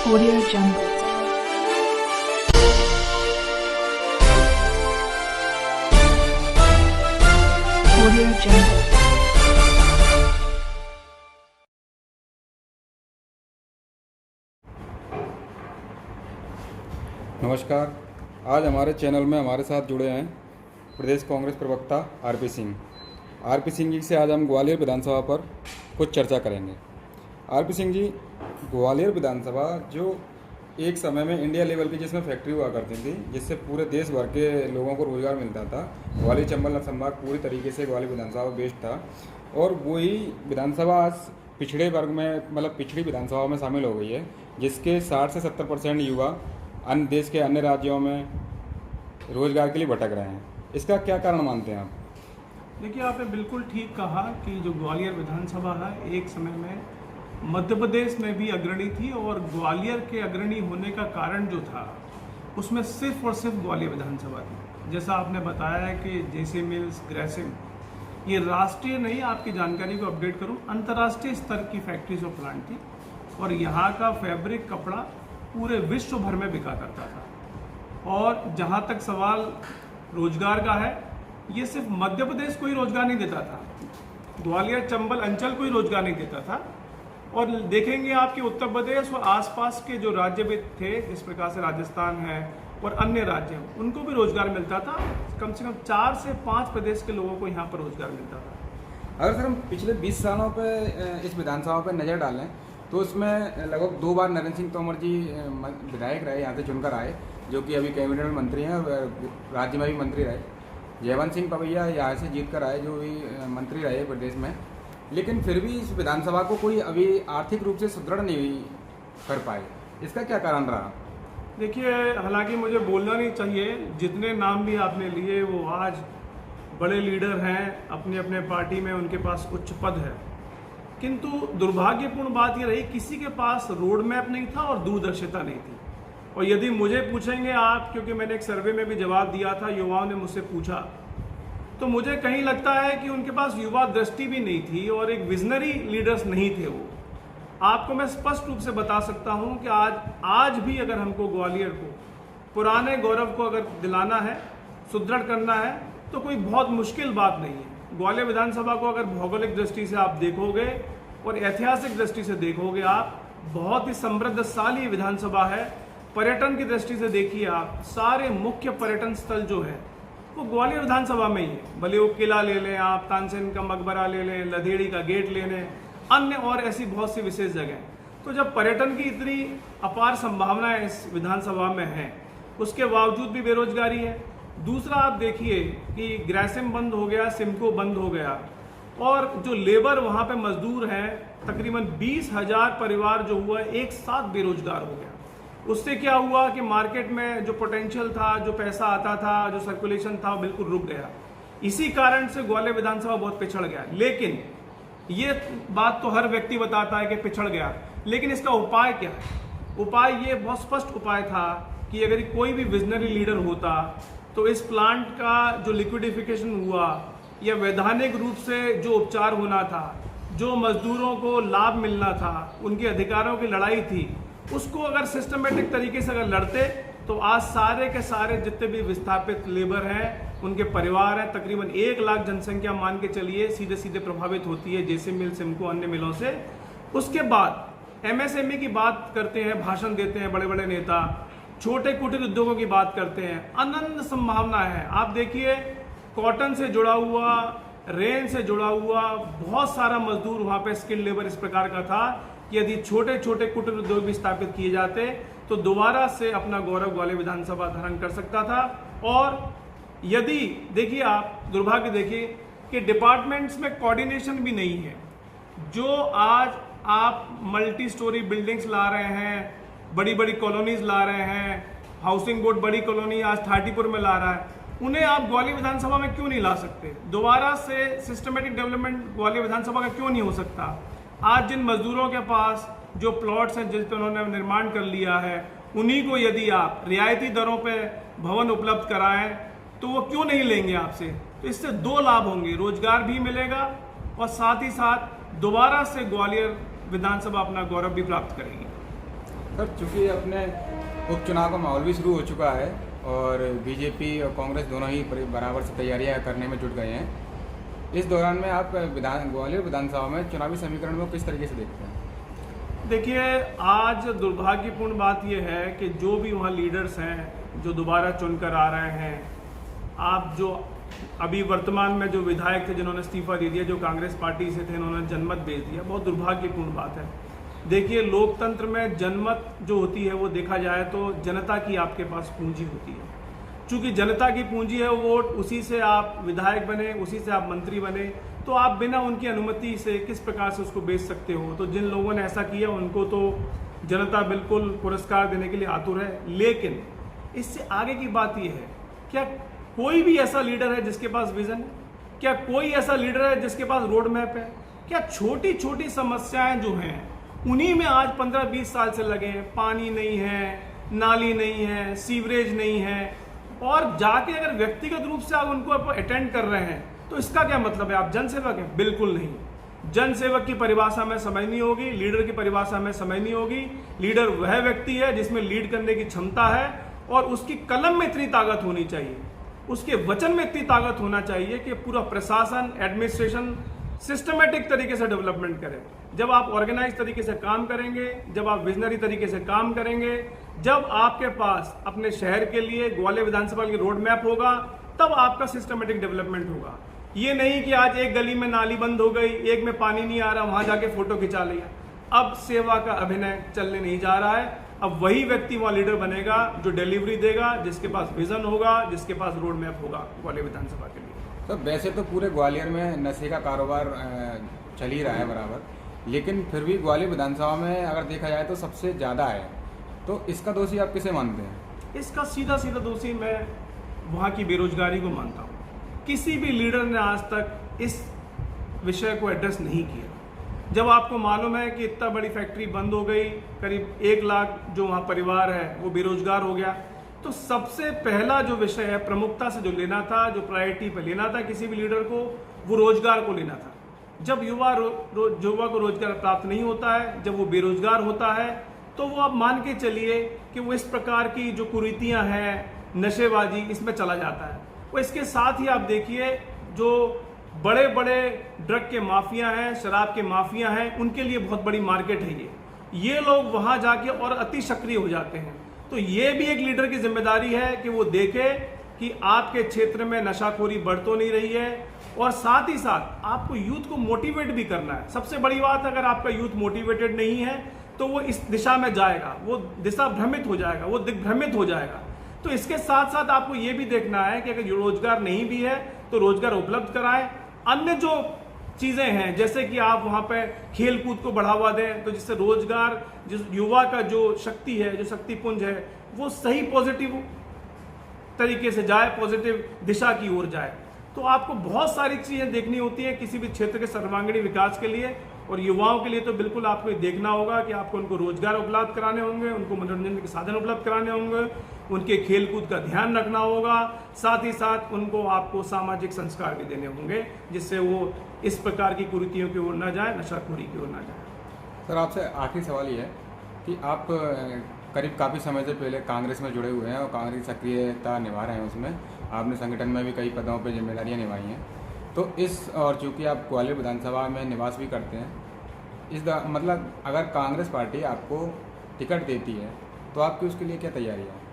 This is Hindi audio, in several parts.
Audio Jungle. Audio Jungle. नमस्कार। आज हमारे चैनल में हमारे साथ जुड़े हैं प्रदेश कांग्रेस प्रवक्ता आरपी सिंह। आरपी सिंह जी से आज हम ग्वालियर विधानसभा पर कुछ चर्चा करेंगे। आरपी सिंह जी, ग्वालियर विधानसभा जो एक समय में इंडिया लेवल की जिसमें फैक्ट्री हुआ करती थी, जिससे पूरे देश भर के लोगों को रोजगार मिलता था, ग्वालियर चंबल संभाग पूरी तरीके से ग्वालियर विधानसभा बेस्ड था। और वही विधानसभा आज पिछड़े वर्ग में, मतलब पिछड़ी विधानसभा में शामिल हो गई है, जिसके 60 से 70% युवा अन्य देश के अन्य राज्यों में रोजगार के लिए भटक रहे हैं। इसका क्या कारण मानते हैं आप? देखिए, आपने बिल्कुल ठीक कहा कि जो ग्वालियर विधानसभा है एक समय में मध्य प्रदेश में भी अग्रणी थी, और ग्वालियर के अग्रणी होने का कारण जो था उसमें सिर्फ और सिर्फ ग्वालियर विधानसभा थी। जैसा आपने बताया है कि जेसी मिल्स, ग्रेसिम, ये राष्ट्रीय नहीं, आपकी जानकारी को अपडेट करूं, अंतर्राष्ट्रीय स्तर की फैक्ट्रीज और प्लांट थी, और यहाँ का फैब्रिक कपड़ा पूरे विश्व भर में बिका करता था। और जहाँ तक सवाल रोजगार का है, ये सिर्फ मध्य प्रदेश को ही रोजगार नहीं देता था, ग्वालियर चंबल अंचल को ही रोजगार नहीं देता था। और देखेंगे आपके उत्तर प्रदेश और आसपास के जो राज्य भी थे, इस प्रकार से राजस्थान है और अन्य राज्य हैं, उनको भी रोजगार मिलता था। कम से कम 4 से 5 प्रदेश के लोगों को यहाँ पर रोजगार मिलता था। अगर सर हम पिछले 20 सालों पे इस विधानसभा पर नज़र डालें तो उसमें लगभग 2 बार नरेंद्र सिंह तोमर जी विधायक रहे, यहाँ से चुनकर आए, जो कि अभी कैबिनेट में मंत्री हैं और राज्य में भी मंत्री रहे। जयवंत सिंह पवैया यहाँ से जीत कर आए, जो भी मंत्री रहे प्रदेश में। लेकिन फिर भी इस विधानसभा को कोई अभी आर्थिक रूप से सुदृढ़ नहीं कर पाए। इसका क्या कारण रहा? देखिए, हालांकि मुझे बोलना नहीं चाहिए, जितने नाम भी आपने लिए वो आज बड़े लीडर हैं, अपने अपने पार्टी में उनके पास उच्च पद है, किंतु दुर्भाग्यपूर्ण बात ये रही, किसी के पास रोड मैप नहीं था और दूरदर्शिता नहीं थी। और यदि मुझे पूछेंगे आप, क्योंकि मैंने एक सर्वे में भी जवाब दिया था, युवाओं ने मुझसे पूछा, तो मुझे कहीं लगता है कि उनके पास युवा दृष्टि भी नहीं थी और एक विजनरी लीडर्स नहीं थे वो। आपको मैं स्पष्ट रूप से बता सकता हूं कि आज भी अगर हमको ग्वालियर को पुराने गौरव को अगर दिलाना है, सुदृढ़ करना है, तो कोई बहुत मुश्किल बात नहीं है। ग्वालियर विधानसभा को अगर भौगोलिक दृष्टि से आप देखोगे और ऐतिहासिक दृष्टि से देखोगे, आप बहुत ही समृद्धशाली विधानसभा है। पर्यटन की दृष्टि से देखिए, आप सारे मुख्य पर्यटन स्थल जो है वो ग्वालियर विधानसभा में ही है। भले वो किला ले लें आप, तानसेन का मकबरा ले लें, लदेड़ी का गेट ले लें, अन्य और ऐसी बहुत सी विशेष जगह। तो जब पर्यटन की इतनी अपार संभावनाएं इस विधानसभा में हैं, उसके बावजूद भी बेरोजगारी है। दूसरा, आप देखिए कि ग्रेसिम बंद हो गया, सिमको बंद हो गया, और जो लेबर वहाँ पे मजदूर हैं, तकरीबन 20,000 परिवार जो हुआ एक साथ बेरोजगार हो गया। उससे क्या हुआ कि मार्केट में जो पोटेंशियल था, जो पैसा आता था, जो सर्कुलेशन था, वो बिल्कुल रुक गया। इसी कारण से ग्वालियर विधानसभा बहुत पिछड़ गया। लेकिन ये बात तो हर व्यक्ति बताता है कि पिछड़ गया, लेकिन इसका उपाय क्या है? उपाय ये बहुत स्पष्ट उपाय था कि अगर कोई भी विजनरी लीडर होता तो इस प्लांट का जो लिक्विडिफिकेशन हुआ या वैधानिक रूप से जो उपचार होना था, जो मजदूरों को लाभ मिलना था, उनके अधिकारों की लड़ाई थी, उसको अगर सिस्टमेटिक तरीके से अगर लड़ते तो आज सारे के सारे जितने भी विस्थापित लेबर हैं, उनके परिवार हैं, तकरीबन 1 लाख जनसंख्या मान के चलिए सीधे सीधे प्रभावित होती है जेसी मिल, सिमको, अन्य मिलों से। उसके बाद एमएसएमई की बात करते हैं, भाषण देते हैं बड़े बड़े नेता, छोटे कुटीर उद्योगों की बात करते हैं, अनंत संभावना है। आप देखिए, कॉटन से जुड़ा हुआ, रेन से जुड़ा हुआ बहुत सारा मजदूर वहाँ पे स्किल्ड लेबर इस प्रकार का था कि यदि छोटे छोटे कुटीर उद्योग भी स्थापित किए जाते तो दोबारा से अपना गौरव ग्वालियर विधानसभा धारण कर सकता था। और यदि देखिए, आप दुर्भाग्य देखिए कि डिपार्टमेंट्स में कोऑर्डिनेशन भी नहीं है। जो आज आप मल्टी स्टोरी बिल्डिंग्स ला रहे हैं, बड़ी बड़ी कॉलोनीज ला रहे हैं, हाउसिंग बोर्ड बड़ी कॉलोनी आज थाटीपुर में ला रहा है, उन्हें आप ग्वालियर विधानसभा में क्यों नहीं ला सकते? दोबारा से सिस्टमेटिक डेवलपमेंट ग्वालियर विधानसभा का क्यों नहीं हो सकता? आज जिन मजदूरों के पास जो प्लॉट्स हैं, जिस पर उन्होंने निर्माण कर लिया है, उन्हीं को यदि आप रियायती दरों पे भवन उपलब्ध कराएं तो वो क्यों नहीं लेंगे आपसे? तो इससे 2 लाभ होंगे, रोजगार भी मिलेगा और साथ ही साथ दोबारा से ग्वालियर विधानसभा अपना गौरव भी प्राप्त करेगी। सर चूँकि अपने उपचुनाव का माहौल भी शुरू हो चुका है और बीजेपी और कांग्रेस दोनों ही बराबर से तैयारियां करने में जुट गए हैं, इस दौरान में आप ग्वालियर विधानसभा में चुनावी समीकरण को किस तरीके से देखते हैं? देखिए, आज दुर्भाग्यपूर्ण बात यह है कि जो भी वहाँ लीडर्स हैं जो दोबारा चुनकर आ रहे हैं, आप जो अभी वर्तमान में जो विधायक थे जिन्होंने इस्तीफा दे दिया, जो कांग्रेस पार्टी से थे, उन्होंने जनमत भेज दिया, बहुत दुर्भाग्यपूर्ण बात है। देखिए, लोकतंत्र में जनमत जो होती है वो देखा जाए तो जनता की आपके पास पूंजी होती है। चूंकि जनता की पूंजी है वोट, उसी से आप विधायक बने, उसी से आप मंत्री बने, तो आप बिना उनकी अनुमति से किस प्रकार से उसको बेच सकते हो? तो जिन लोगों ने ऐसा किया उनको तो जनता बिल्कुल पुरस्कार देने के लिए आतुर है। लेकिन इससे आगे की बात यह है, क्या कोई भी ऐसा लीडर है जिसके पास विजन है? क्या कोई ऐसा लीडर है जिसके पास रोड मैप है? क्या छोटी छोटी समस्याएं जो हैं उन्हीं में आज 15-20 साल से लगे हैं? पानी नहीं है, नाली नहीं है, सीवरेज नहीं है, और जाके अगर व्यक्तिगत रूप से आप उनको अटेंड कर रहे हैं तो इसका क्या मतलब है? आप जनसेवक हैं? बिल्कुल नहीं। जनसेवक की परिभाषा में समझनी होगी, लीडर की परिभाषा में समझनी होगी। लीडर वह व्यक्ति है जिसमें लीड करने की क्षमता है और उसकी कलम में इतनी ताकत होनी चाहिए, उसके वचन में इतनी ताकत होना चाहिए कि पूरा प्रशासन, एडमिनिस्ट्रेशन सिस्टमेटिक तरीके से डेवलपमेंट करे। जब आप ऑर्गेनाइज तरीके से काम करेंगे, जब आप विजनरी तरीके से काम करेंगे, जब आपके पास अपने शहर के लिए, ग्वालियर विधानसभा के रोड मैप होगा, तब आपका सिस्टमेटिक डेवलपमेंट होगा। ये नहीं कि आज एक गली में नाली बंद हो गई, एक में पानी नहीं आ रहा, वहां जाके फोटो खिंचा लिया। अब सेवा का अभिनय चलने नहीं जा रहा है। अब वही व्यक्ति वहां लीडर बनेगा जो डिलीवरी देगा, जिसके पास विजन होगा, जिसके पास रोड मैप होगा ग्वालियर विधानसभा के लिए। तो वैसे तो पूरे ग्वालियर में नशे का कारोबार चल ही रहा है बराबर, लेकिन फिर भी ग्वालियर विधानसभा में अगर देखा जाए तो सबसे ज़्यादा है, तो इसका दोषी आप किसे मानते हैं? इसका सीधा सीधा दोषी मैं वहाँ की बेरोजगारी को मानता हूँ। किसी भी लीडर ने आज तक इस विषय को एड्रेस नहीं किया। जब आपको मालूम है कि इतना बड़ी फैक्ट्री बंद हो गई, करीब 1 लाख जो वहाँ परिवार है वो बेरोजगार हो गया, तो सबसे पहला जो विषय है प्रमुखता से जो लेना था, जो प्रायोरिटी पे लेना था किसी भी लीडर को, वो रोजगार को लेना था। जब युवा को रोजगार प्राप्त नहीं होता है, जब वो बेरोजगार होता है, तो वो आप मान के चलिए कि वो इस प्रकार की जो कुरीतियां हैं, नशेबाजी, इसमें चला जाता है। वो इसके साथ ही आप देखिए जो बड़े बड़े ड्रग के माफिया हैं, शराब के माफिया हैं, उनके लिए बहुत बड़ी मार्केट है ये लोग वहां जाके और अति सक्रिय हो जाते हैं। तो ये भी एक लीडर की जिम्मेदारी है कि वो देखे कि आपके क्षेत्र में नशाखोरी बढ़ तो नहीं रही है, और साथ ही साथ आपको यूथ को मोटिवेट भी करना है। सबसे बड़ी बात, अगर आपका यूथ मोटिवेटेड नहीं है तो वो इस दिशा में जाएगा, वो दिशा भ्रमित हो जाएगा, वो दिग्भ्रमित हो जाएगा। तो इसके साथ साथ आपको ये भी देखना है कि अगर रोजगार नहीं भी है तो रोजगार उपलब्ध कराएं। अन्य जो चीजें हैं, जैसे कि आप वहां पे खेल कूद को बढ़ावा दें, तो जिससे रोजगार, जिस युवा का जो शक्ति है, जो शक्तिपुंज है, वो सही पॉजिटिव तरीके से जाए, पॉजिटिव दिशा की ओर जाए। तो आपको बहुत सारी चीजें देखनी होती है किसी भी क्षेत्र के सर्वांगीण विकास के लिए, और युवाओं के लिए तो बिल्कुल आपको देखना होगा कि आपको उनको रोजगार उपलब्ध कराने होंगे, उनको मनोरंजन के साधन उपलब्ध कराने होंगे, उनके खेलकूद का ध्यान रखना होगा, साथ ही साथ उनको आपको सामाजिक संस्कार भी देने होंगे जिससे वो इस प्रकार की कुरीतियों की ओर न जाए, नशाखोरी की ओर न जाए। सर आपसे आखिरी सवाल ये है कि आप करीब काफ़ी समय से पहले कांग्रेस में जुड़े हुए हैं और कांग्रेस सक्रियता निभा रहे हैं, उसमें आपने संगठन में भी कई पदों पर जिम्मेदारियाँ निभाई हैं। तो और चूँकि आप ग्वालियर विधानसभा में निवास भी करते हैं, मतलब अगर कांग्रेस पार्टी आपको टिकट देती है तो आपकी उसके लिए क्या तैयारी है?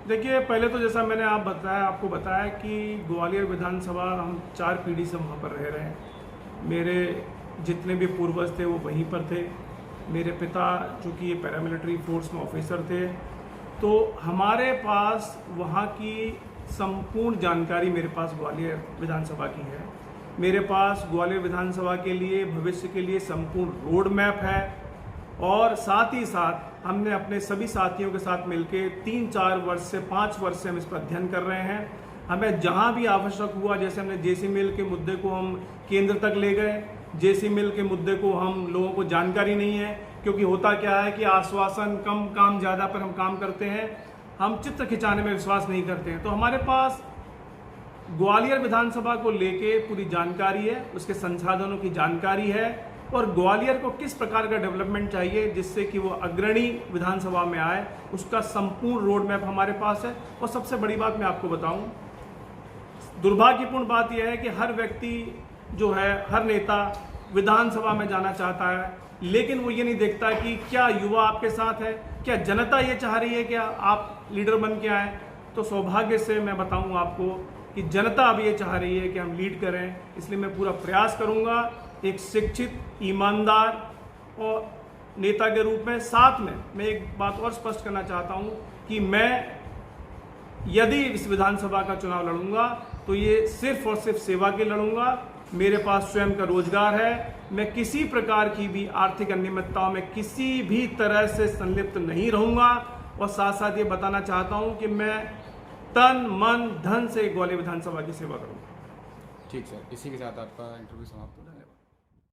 देखिए, पहले तो जैसा मैंने आपको बताया कि ग्वालियर विधानसभा हम 4 पीढ़ी से वहाँ पर रह रहे हैं। मेरे जितने भी पूर्वज थे वो वहीं पर थे। मेरे पिता चूँकि ये पैरामिलिट्री फोर्स में ऑफिसर थे, तो हमारे पास वहाँ की संपूर्ण जानकारी मेरे पास ग्वालियर विधानसभा की है। मेरे पास ग्वालियर विधानसभा के लिए, भविष्य के लिए संपूर्ण रोड मैप है, और साथ ही साथ हमने अपने सभी साथियों के साथ मिलकर 3-4 वर्ष से 5 वर्ष से हम इस पर अध्ययन कर रहे हैं। हमें जहां भी आवश्यक हुआ, जैसे हमने जेसी मिल के मुद्दे को हम केंद्र तक ले गए, जेसी मिल के मुद्दे को हम लोगों को जानकारी नहीं है, क्योंकि होता क्या है कि आश्वासन कम, काम ज़्यादा पर हम काम करते हैं, हम चित्र खिंचाने में विश्वास नहीं करते हैं। तो हमारे पास ग्वालियर विधानसभा को लेके पूरी जानकारी है, उसके संसाधनों की जानकारी है, और ग्वालियर को किस प्रकार का डेवलपमेंट चाहिए जिससे कि वो अग्रणी विधानसभा में आए, उसका संपूर्ण रोड मैप हमारे पास है। और सबसे बड़ी बात मैं आपको बताऊं, दुर्भाग्यपूर्ण बात यह है कि हर व्यक्ति जो है, हर नेता विधानसभा में जाना चाहता है, लेकिन वो ये नहीं देखता कि क्या युवा आपके साथ है, क्या जनता ये चाह रही है कि आप लीडर बन के आए। तो सौभाग्य से मैं बताऊं आपको कि जनता अब ये चाह रही है कि हम लीड करें, इसलिए मैं पूरा प्रयास करूंगा एक शिक्षित, ईमानदार और नेता के रूप में। साथ में मैं एक बात और स्पष्ट करना चाहता हूं कि मैं यदि इस विधानसभा का चुनाव लड़ूंगा तो ये सिर्फ और सिर्फ सेवा के लड़ूंगा। मेरे पास स्वयं का रोजगार है, मैं किसी प्रकार की भी आर्थिक अनियमितताओं में किसी भी तरह से संलिप्त नहीं रहूंगा। और साथ साथ ये बताना चाहता हूं कि मैं तन मन धन से ग्वालियर विधानसभा की सेवा करूंगा। ठीक सर, इसी के साथ आपका इंटरव्यू समाप्त होता है।